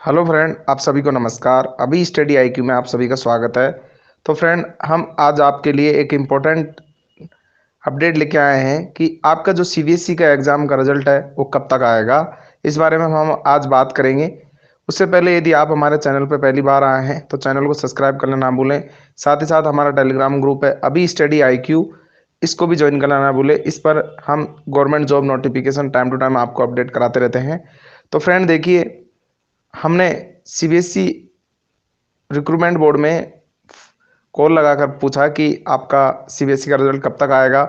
Hello friend, आप सभी को नमस्कार। अभी स्टडी आईक्यू में आप सभी का स्वागत है। तो फ्रेंड, हम आज आपके लिए एक इम्पोर्टेंट अपडेट लेके आए हैं कि आपका जो सीबीएसई का एग्ज़ाम का रिजल्ट है वो कब तक आएगा। इस बारे में हम आज बात करेंगे। उससे पहले यदि आप हमारे चैनल पर पहली बार आए हैं तो चैनल को सब्सक्राइब करना ना भूलें। साथ ही साथ हमारा टेलीग्राम ग्रुप है अभी स्टडी आईक्यू, इसको भी ज्वाइन करना ना भूलें। इस पर हम government job notification time to time आपको अपडेट कराते रहते हैं। तो फ्रेंड देखिए, हमने सीबीएसई रिक्रूटमेंट बोर्ड में कॉल लगाकर पूछा कि आपका सीबीएसई का रिजल्ट कब तक आएगा।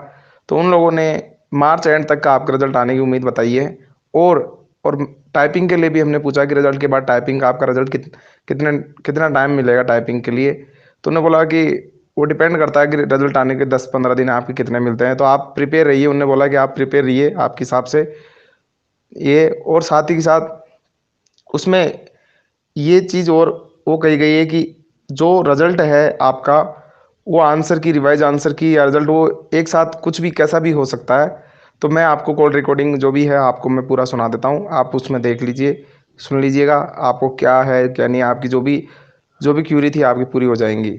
तो उन लोगों ने मार्च एंड तक का आपका रिजल्ट आने की उम्मीद बताई है। और और टाइपिंग के लिए भी हमने पूछा कि रिजल्ट के बाद टाइपिंग का आपका रिजल्ट कितने कितना टाइम मिलेगा टाइपिंग के लिए। तो उन्होंने बोला कि वो डिपेंड करता है कि रिजल्ट आने के 10-15 दिन आपके कितने मिलते हैं, तो आप प्रिपेयर रहिए। उन्होंने बोला कि आप प्रिपेयर रहिए आपके हिसाब से ये। और साथ ही के साथ उसमें ये चीज़ और वो कही गई है कि जो रिजल्ट है आपका, वो आंसर की रिवाइज आंसर की या रिजल्ट वो एक साथ कुछ भी कैसा भी हो सकता है। तो मैं आपको कॉल रिकॉर्डिंग जो भी है आपको मैं पूरा सुना देता हूँ, आप उसमें देख लीजिए, सुन लीजिएगा आपको क्या है क्या नहीं। आपकी जो भी क्यूरी थी आपकी पूरी हो जाएंगी।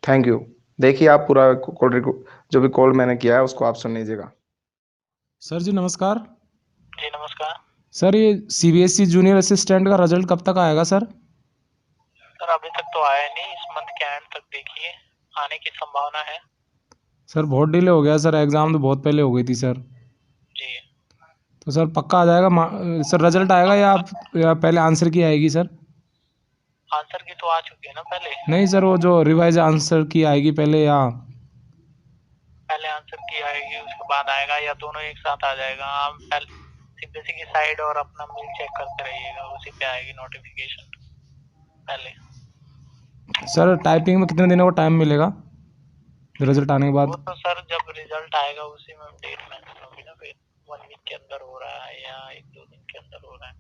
Thank you. देखिए आप पूरा कॉल रिकॉर्ड जो भी कॉल मैंने किया है उसको आप सुन लीजिएगा। सर जी नमस्कार। जी नमस्कार। सर ये सीबीएसई जूनियर असिस्टेंट का रिजल्ट कब तक आएगा सर? सर अभी तक तो आया नहीं, इस मंथ के एंड तक देखिए आने की संभावना है। सर बहुत डिले हो गया सर, एग्ज़ाम तो बहुत पहले हो गई थी सर। जी। तो सर पक्का आ जाएगा सर रिजल्ट आएगा या पहले आंसर की आएगी सर? आंसर की तो आ चुकी है ना पहले। नहीं सर, वो जो रिवाइज आंसर की आएगी पहले या? पहले आंसर की आएगी उसके बाद आएगा या दोनों एक साथ आ जाएगा। आप पहले सीबीएसई की साइड और अपना मेल चेक करते रहिएगा, उसी पे आएगी नोटिफिकेशन पहले। सर टाइपिंग में कितने दिनों का टाइम मिलेगा रिजल्ट आने के वो बाद? तो सर जब रिजल्ट आएगा उसी में डेट मेंशन होगी ना, फिर 1 वीक के अंदर हो रहा है या 1-2 दिन के अंदर हो रहा है।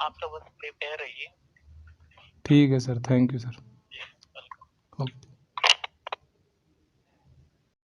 आप तो बस प्रिपेयर रहिए। ठीक है सर, थैंक यू सर। जी, वेलकम। ओके।